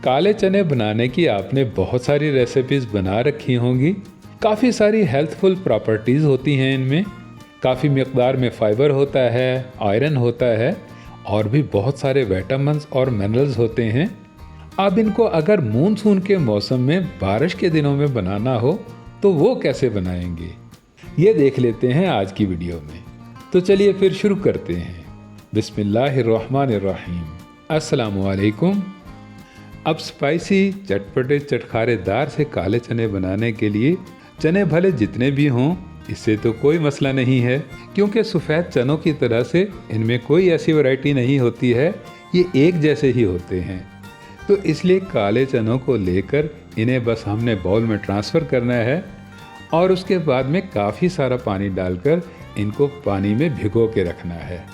काले चने बनाने की आपने बहुत सारी रेसिपीज़ बना रखी होंगी। काफ़ी सारी हेल्थफुल प्रॉपर्टीज़ होती हैं इनमें, काफ़ी मिक़दार में फ़ाइबर होता है, आयरन होता है और भी बहुत सारे विटामिन्स और मिनरल्स होते हैं। अब इनको अगर मानसून के मौसम में बारिश के दिनों में बनाना हो तो वो कैसे बनाएंगे, ये देख लेते हैं आज की वीडियो में। तो चलिए फिर शुरू करते हैं। बिस्मिल्लाहिर्रहमानिर्रहीम। अस्सलामु अलैकुम। अब स्पाइसी चटपटे चटखारेदार से काले चने बनाने के लिए चने भले जितने भी हों इससे तो कोई मसला नहीं है, क्योंकि सफ़ेद चनों की तरह से इनमें कोई ऐसी वैरायटी नहीं होती है, ये एक जैसे ही होते हैं। तो इसलिए काले चनों को लेकर इन्हें बस हमने बाउल में ट्रांसफ़र करना है और उसके बाद में काफ़ी सारा पानी डालकर इनको पानी में भिगो के रखना है।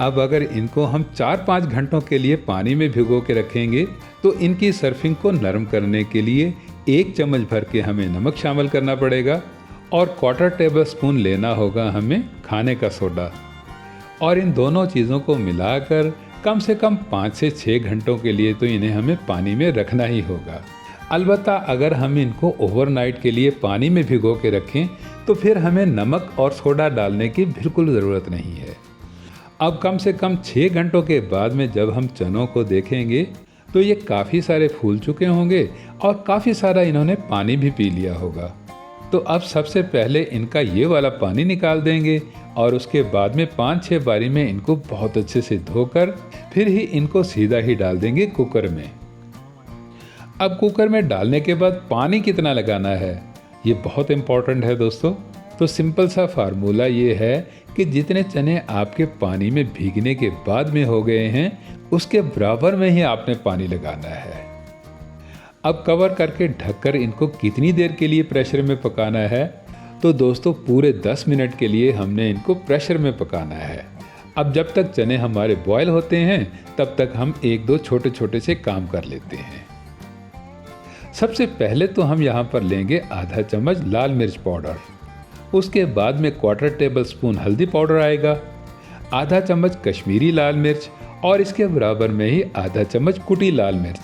अब अगर इनको हम 4-5 घंटों के लिए पानी में भिगो के रखेंगे तो इनकी सर्फिंग को नरम करने के लिए 1 चम्मच भर के हमें नमक शामिल करना पड़ेगा और 1/4 टेबल स्पून लेना होगा हमें खाने का सोडा, और इन दोनों चीज़ों को मिलाकर कम से कम 5 से 6 घंटों के लिए तो इन्हें हमें पानी में रखना ही होगा। अलबत्ता अगर हम इनको ओवरनाइट के लिए पानी में भिगो के रखें तो फिर हमें नमक और सोडा डालने की बिल्कुल ज़रूरत नहीं है। अब कम से कम 6 घंटों के बाद में जब हम चनों को देखेंगे तो ये काफ़ी सारे फूल चुके होंगे और काफ़ी सारा इन्होंने पानी भी पी लिया होगा। तो अब सबसे पहले इनका ये वाला पानी निकाल देंगे और उसके बाद में 5-6 बारी में इनको बहुत अच्छे से धोकर फिर ही इनको सीधा ही डाल देंगे कुकर में। अब कुकर में डालने के बाद पानी कितना लगाना है ये बहुत इम्पोर्टेंट है दोस्तों। तो सिंपल सा फार्मूला ये है कि जितने चने आपके पानी में भीगने के बाद में हो गए हैं उसके बराबर में ही आपने पानी लगाना है। अब कवर करके ढककर इनको कितनी देर के लिए प्रेशर में पकाना है, तो दोस्तों पूरे 10 मिनट के लिए हमने इनको प्रेशर में पकाना है। अब जब तक चने हमारे बॉयल होते हैं तब तक हम 1-2 छोटे छोटे से काम कर लेते हैं। सबसे पहले तो हम यहाँ पर लेंगे आधा चम्मच लाल मिर्च पाउडर, उसके बाद में 1/4 टेबल स्पून हल्दी पाउडर आएगा, आधा चम्मच कश्मीरी लाल मिर्च और इसके बराबर में ही आधा चम्मच कुटी लाल मिर्च।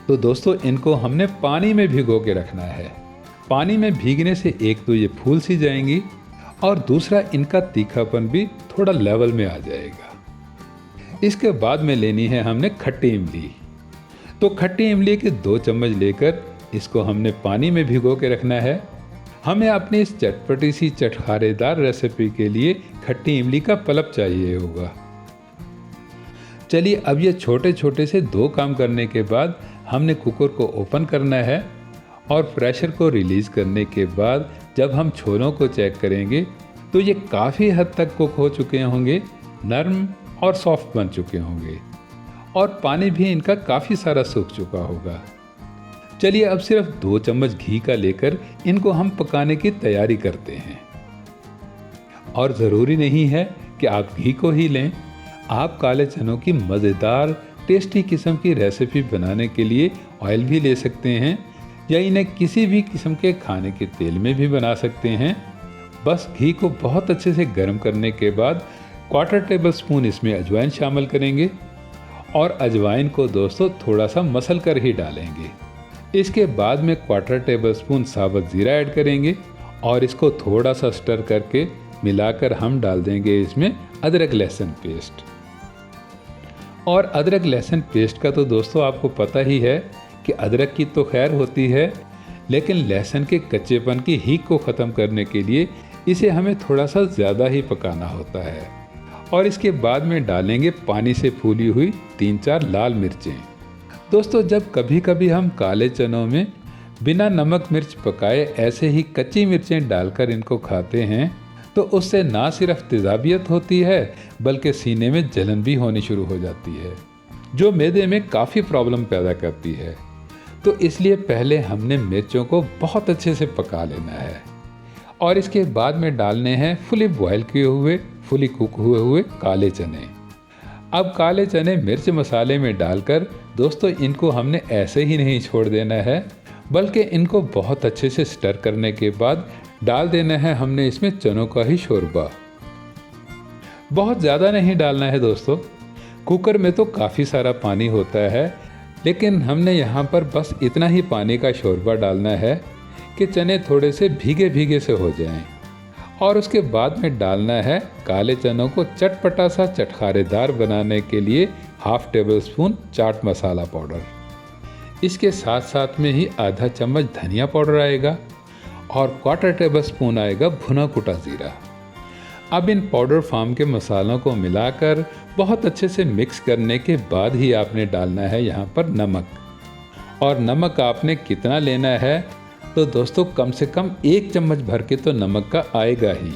तो दोस्तों इनको हमने पानी में भिगो के रखना है। पानी में भीगने से एक तो ये फूल सी जाएंगी और दूसरा इनका तीखापन भी थोड़ा लेवल में आ जाएगा। इसके बाद में लेनी है हमने खट्टी इमली। तो खट्टी इमली के 2 चम्मच लेकर इसको हमने पानी में भिगो के रखना है। हमें अपनी इस चटपटी सी चटखारेदार रेसिपी के लिए खट्टी इमली का पल्प चाहिए होगा। चलिए अब ये छोटे छोटे से 2 काम करने के बाद हमने कुकर को ओपन करना है और प्रेशर को रिलीज़ करने के बाद जब हम छोलों को चेक करेंगे तो ये काफ़ी हद तक कुक हो चुके होंगे, नरम और सॉफ्ट बन चुके होंगे और पानी भी इनका काफ़ी सारा सूख चुका होगा। चलिए अब सिर्फ 2 चम्मच घी का लेकर इनको हम पकाने की तैयारी करते हैं। और ज़रूरी नहीं है कि आप घी को ही लें, आप काले चनों की मज़ेदार टेस्टी किस्म की रेसिपी बनाने के लिए ऑयल भी ले सकते हैं या इन्हें किसी भी किस्म के खाने के तेल में भी बना सकते हैं। बस घी को बहुत अच्छे से गर्म करने के बाद 1/4 टेबल स्पून इसमें अजवाइन शामिल करेंगे और अजवाइन को दोस्तों थोड़ा सा मसल कर ही डालेंगे। इसके बाद में 1/4 टेबल स्पून साबुत ज़ीरा ऐड करेंगे और इसको थोड़ा सा स्टर करके मिलाकर हम डाल देंगे इसमें अदरक लहसुन पेस्ट। और अदरक लहसुन पेस्ट का तो दोस्तों आपको पता ही है कि अदरक की तो खैर होती है, लेकिन लहसुन के कच्चेपन की हीक को ख़त्म करने के लिए इसे हमें थोड़ा सा ज़्यादा ही पकाना होता है। और इसके बाद में डालेंगे पानी से फूली हुई 3-4 लाल मिर्चें। दोस्तों जब कभी कभी हम काले चनों में बिना नमक मिर्च पकाए ऐसे ही कच्ची मिर्चें डालकर इनको खाते हैं तो उससे ना सिर्फ तेज़ाबियत होती है बल्कि सीने में जलन भी होनी शुरू हो जाती है, जो मैदे में काफ़ी प्रॉब्लम पैदा करती है। तो इसलिए पहले हमने मिर्चों को बहुत अच्छे से पका लेना है और इसके बाद में डालने हैं फुली बॉयल किए हुए, फुली कुक हुए काले चने। अब काले चने मिर्च मसाले में डालकर दोस्तों इनको हमने ऐसे ही नहीं छोड़ देना है, बल्कि इनको बहुत अच्छे से स्टर करने के बाद डाल देना है हमने इसमें चनों का ही शोरबा। बहुत ज़्यादा नहीं डालना है दोस्तों, कुकर में तो काफ़ी सारा पानी होता है, लेकिन हमने यहाँ पर बस इतना ही पानी का शोरबा डालना है कि चने थोड़े से भीगे भीगे से हो जाएं। और उसके बाद में डालना है काले चनों को चटपटा सा चटखारेदार बनाने के लिए half table spoon chaat masala powder. इसके साथ साथ में ही आधा चम्मच धनिया पाउडर आएगा और क्वार्टर टेबल स्पून आएगा भुना कुटा ज़ीरा। अब इन पाउडर फार्म के मसालों को मिलाकर बहुत अच्छे से मिक्स करने के बाद ही आपने डालना है यहाँ पर नमक। और नमक आपने कितना लेना है तो दोस्तों कम से कम 1 चम्मच भर के तो नमक का आएगा ही।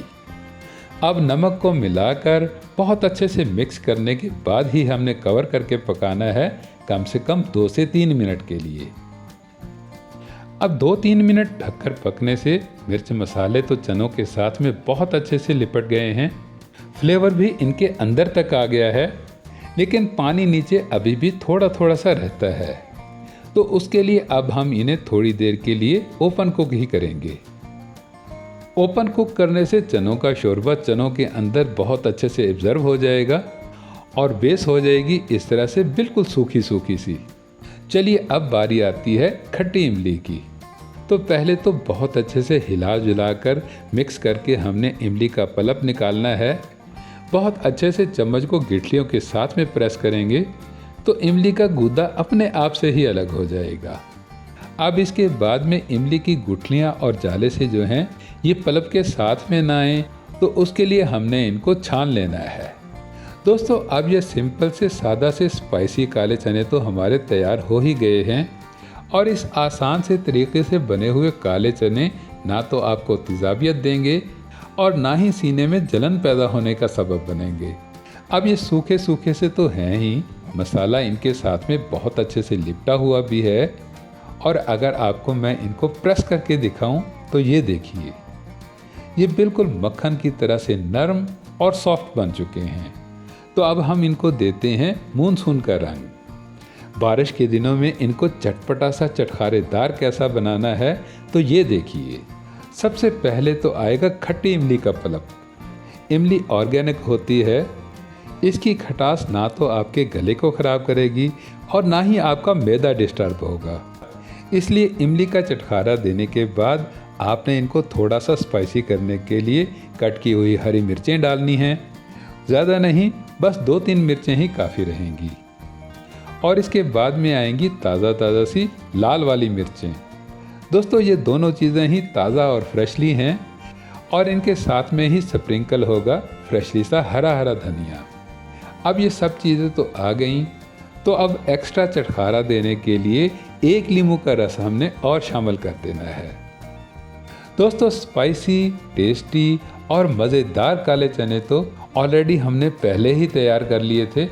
अब नमक को मिलाकर बहुत अच्छे से मिक्स करने के बाद ही हमने कवर करके पकाना है कम से कम 2 से 3 मिनट के लिए। अब 2-3 मिनट ढककर पकने से मिर्च मसाले तो चनों के साथ में बहुत अच्छे से लिपट गए हैं, फ्लेवर भी इनके अंदर तक आ गया है, लेकिन पानी नीचे अभी भी थोड़ा थोड़ा सा रहता है। तो उसके लिए अब हम इन्हें थोड़ी देर के लिए ओपन कुक ही करेंगे। ओपन कुक करने से चनों का शोरबा चनों के अंदर बहुत अच्छे से एब्जर्व हो जाएगा और बेस हो जाएगी इस तरह से बिल्कुल सूखी सूखी सी। चलिए अब बारी आती है खट्टी इमली की। तो पहले तो बहुत अच्छे से हिला जुलाकर मिक्स करके हमने इमली का पल्प निकालना है। बहुत अच्छे से चम्मच को गिठलियों के साथ में प्रेस करेंगे तो इमली का गूदा अपने आप से ही अलग हो जाएगा। अब इसके बाद में इमली की गुठलियाँ और जाले से जो हैं ये पल्प के साथ में ना आए तो उसके लिए हमने इनको छान लेना है। दोस्तों अब ये सिंपल से सादा से स्पाइसी काले चने तो हमारे तैयार हो ही गए हैं। और इस आसान से तरीके से बने हुए काले चने ना तो आपको तेज़ाबियत देंगे और ना ही सीने में जलन पैदा होने का सबब बनेंगे। अब ये सूखे सूखे से तो हैं ही, मसाला इनके साथ में बहुत अच्छे से लिपटा हुआ भी है। और अगर आपको मैं इनको प्रेस करके दिखाऊं तो ये देखिए, ये बिल्कुल मक्खन की तरह से नरम और सॉफ्ट बन चुके हैं। तो अब हम इनको देते हैं मानसून का रंग। बारिश के दिनों में इनको चटपटा सा चटखारेदार कैसा बनाना है तो ये देखिए। सबसे पहले तो आएगा खट्टी इमली का पल्प। इमली ऑर्गेनिक होती है, इसकी खटास ना तो आपके गले को ख़राब करेगी और ना ही आपका मैदा डिस्टर्ब होगा। इसलिए इमली का चटखारा देने के बाद आपने इनको थोड़ा सा स्पाइसी करने के लिए कट की हुई हरी मिर्चें डालनी हैं। ज़्यादा नहीं, बस 2-3 मिर्चें ही काफ़ी रहेंगी। और इसके बाद में आएंगी ताज़ा सी लाल वाली मिर्चें। दोस्तों ये दोनों चीज़ें ही ताज़ा और फ्रेशली हैं और इनके साथ में ही स्प्रिंकल होगा फ्रेशली सा हरा हरा धनिया। अब ये सब चीज़ें तो आ गईं, तो अब एक्स्ट्रा चटखारा देने के लिए 1 नींबू का रस हमने और शामिल कर देना है। दोस्तों स्पाइसी, टेस्टी और मज़ेदार काले चने तो ऑलरेडी हमने पहले ही तैयार कर लिए थे।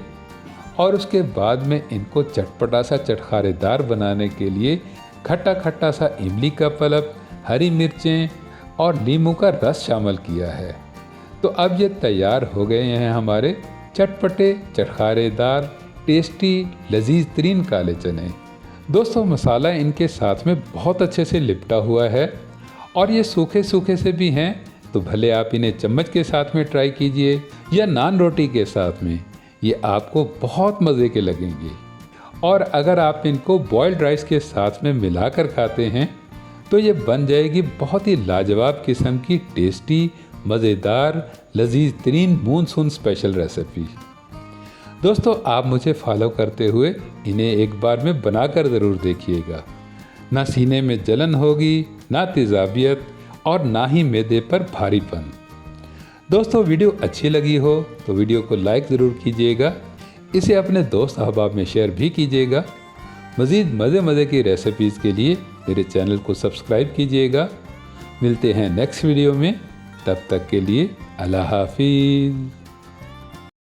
और उसके बाद में इनको चटपटा सा चटखारेदार बनाने के लिए खट्टा खट्टा सा इमली का पल्प, हरी मिर्चें और नींबू का रस शामिल किया है। तो अब ये तैयार हो गए हैं हमारे चटपटे चटखारेदार टेस्टी लजीज तरीन काले चने। दोस्तों मसाला इनके साथ में बहुत अच्छे से लिपटा हुआ है और ये सूखे सूखे से भी हैं, तो भले आप इन्हें चम्मच के साथ में ट्राई कीजिए या नान रोटी के साथ में, ये आपको बहुत मज़े के लगेंगे। और अगर आप इनको बॉइल्ड राइस के साथ में मिलाकर खाते हैं तो ये बन जाएगी बहुत ही लाजवाब किस्म की टेस्टी, मज़ेदार, लजीज तरीन मानसून स्पेशल रेसिपी। दोस्तों आप मुझे फॉलो करते हुए इन्हें एक बार में बनाकर ज़रूर देखिएगा। ना सीने में जलन होगी, ना तेज़ाबियत और ना ही मैदे पर भारीपन। दोस्तों वीडियो अच्छी लगी हो तो वीडियो को लाइक ज़रूर कीजिएगा, इसे अपने दोस्त अहबाब में शेयर भी कीजिएगा। मज़ीद मज़े की रेसिपीज़ के लिए मेरे चैनल को सब्सक्राइब कीजिएगा। मिलते हैं नेक्स्ट वीडियो में, तब तक के लिए अल्लाह हाफिज़।